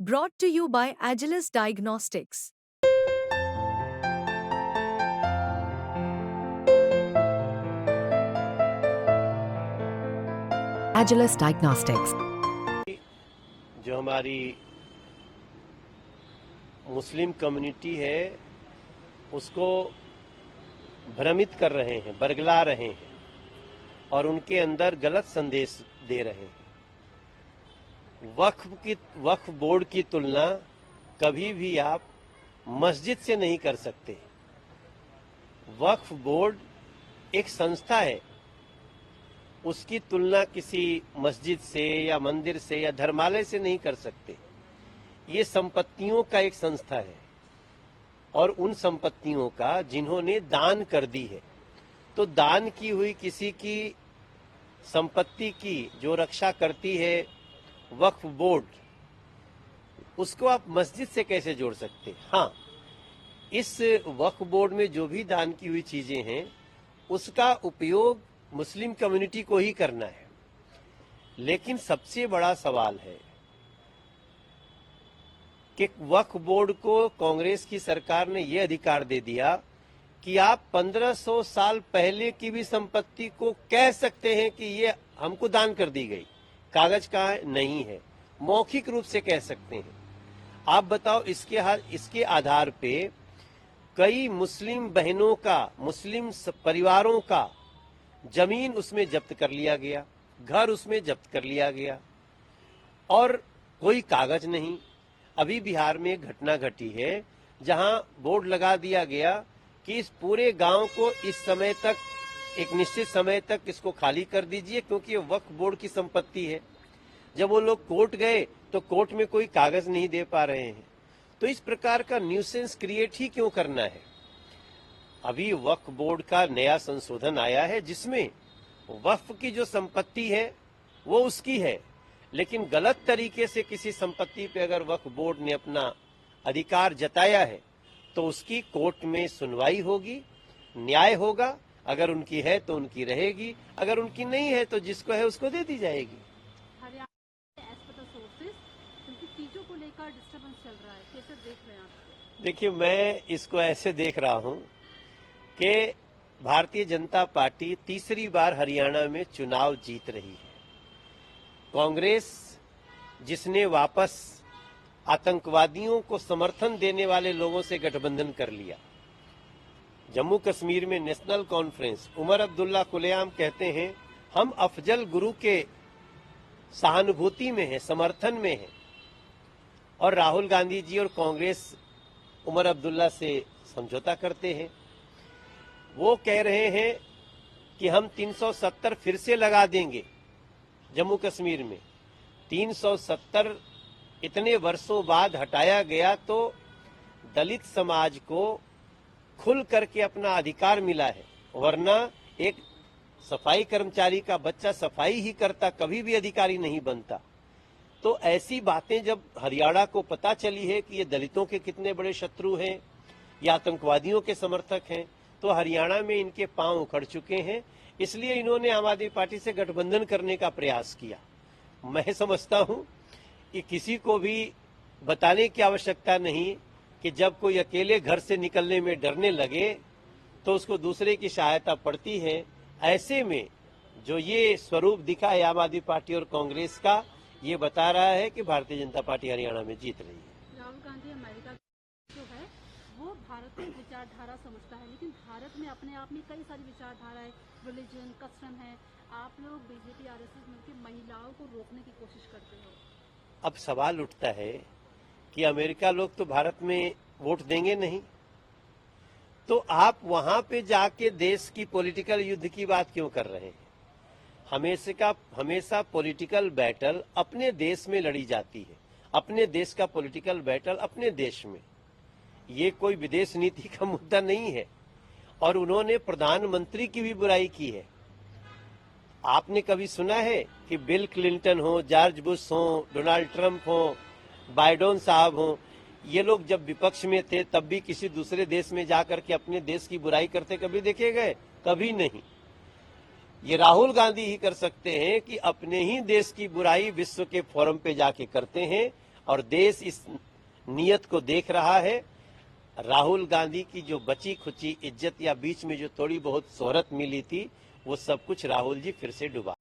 Brought to you by Agilus Diagnostics. Agilus Diagnostics. जो हमारी Muslim community है उसको भ्रमित कर रहे हैं, बरगला रहे हैं और उनके अंदर गलत संदेश दे रहे हैं। वक्फ बोर्ड की तुलना कभी भी आप मस्जिद से नहीं कर सकते। वक्फ बोर्ड एक संस्था है, उसकी तुलना किसी मस्जिद से या मंदिर से या धर्मालय से नहीं कर सकते। ये संपत्तियों का एक संस्था है और उन संपत्तियों का जिन्होंने दान कर दी है, तो दान की हुई किसी की संपत्ति की जो रक्षा करती है वक्फ बोर्ड, उसको आप मस्जिद से कैसे जोड़ सकते? हाँ, इस वक्फ बोर्ड में जो भी दान की हुई चीजें हैं उसका उपयोग मुस्लिम कम्युनिटी को ही करना है। लेकिन सबसे बड़ा सवाल है कि वक्फ बोर्ड को कांग्रेस की सरकार ने यह अधिकार दे दिया कि आप 1500 साल पहले की भी संपत्ति को कह सकते हैं कि ये हमको दान कर दी गई, कागज का नहीं है, मौखिक रूप से कह सकते हैं। आप बताओ, इसके आधार पे कई मुस्लिम बहनों का, मुस्लिम परिवारों का जमीन उसमें जब्त कर लिया गया, घर उसमें जब्त कर लिया गया और कोई कागज नहीं। अभी बिहार में एक घटना घटी है जहां बोर्ड लगा दिया गया कि इस पूरे गांव को इस समय तक, एक निश्चित समय तक इसको खाली कर दीजिए क्योंकि ये वक्फ बोर्ड की संपत्ति है। जब वो लोग कोर्ट गए तो कोर्ट में कोई कागज नहीं दे पा रहे हैं। तो इस प्रकार का न्यूसेंस क्रिएट ही क्यों करना है? अभी वक्फ बोर्ड का नया संशोधन आया है जिसमें वक्फ की जो संपत्ति है वो उसकी है, लेकिन गलत तरीके से किसी संपत्ति पे अगर वक्फ बोर्ड ने अपना अधिकार जताया है तो उसकी कोर्ट में सुनवाई होगी, न्याय होगा। अगर उनकी है तो उनकी रहेगी, अगर उनकी नहीं है तो जिसको है उसको दे दी जाएगी। चीजों को लेकर डिस्टर्बेंस चल रहा है, कैसे देख रहे हैं आप? देखिए, मैं इसको ऐसे देख रहा हूं कि भारतीय जनता पार्टी तीसरी बार हरियाणा में चुनाव जीत रही है। कांग्रेस, जिसने वापस आतंकवादियों को समर्थन देने वाले लोगों से गठबंधन कर लिया, जम्मू कश्मीर में नेशनल कॉन्फ्रेंस, उमर अब्दुल्ला खुलेआम कहते हैं हम अफजल गुरु के सहानुभूति में है, समर्थन में है, और राहुल गांधी जी और कांग्रेस उमर अब्दुल्ला से समझौता करते हैं। वो कह रहे हैं कि हम 370 फिर से लगा देंगे जम्मू कश्मीर में। 370 इतने वर्षों बाद हटाया गया तो दलित समाज को खुल करके अपना अधिकार मिला है, वरना एक सफाई कर्मचारी का बच्चा सफाई ही करता, कभी भी अधिकारी नहीं बनता। तो ऐसी बातें जब हरियाणा को पता चली है कि ये दलितों के कितने बड़े शत्रु हैं, या आतंकवादियों के समर्थक हैं, तो हरियाणा में इनके पांव उखड़ चुके हैं। इसलिए इन्होंने आम आदमी पार्टी से गठबंधन करने का प्रयास किया। मैं समझता हूं कि किसी को भी बताने की आवश्यकता नहीं कि जब कोई अकेले घर से निकलने में डरने लगे तो उसको दूसरे की सहायता पड़ती है। ऐसे में जो ये स्वरूप दिखा है आम आदमी पार्टी और कांग्रेस का, ये बता रहा है कि भारतीय जनता पार्टी हरियाणा में जीत रही है। राहुल गांधी अमेरिका जो है वो भारत की विचारधारा समझता है, लेकिन भारत में अपने आप में कई सारी विचारधारा है, रिलीजन, कस्टम है। आप लोग बीजेपी आरएसएस मिलकर महिलाओं को रोकने की कोशिश करते हो। अब सवाल उठता है कि अमेरिका लोग तो भारत में वोट देंगे नहीं, तो आप वहां पे जाके देश की पॉलिटिकल युद्ध की बात क्यों कर रहे हैं? हमेशा पॉलिटिकल बैटल अपने देश में लड़ी जाती है, अपने देश का पॉलिटिकल बैटल अपने देश में। ये कोई विदेश नीति का मुद्दा नहीं है। और उन्होंने प्रधानमंत्री की भी बुराई की है। आपने कभी सुना है कि बिल क्लिंटन हो, जॉर्ज बुश हो, डोनाल्ड ट्रंप हो, बाइडेन साहब हो, ये लोग जब विपक्ष में थे तब भी किसी दूसरे देश में जाकर के अपने देश की बुराई करते कभी देखे गए? कभी नहीं। ये राहुल गांधी ही कर सकते हैं कि अपने ही देश की बुराई विश्व के फोरम पे जाके करते हैं और देश इस नियत को देख रहा है। राहुल गांधी की जो बची खुची इज्जत या बीच में जो थोड़ी बहुत शोहरत मिली थी, वो सब कुछ राहुल जी फिर से डुबा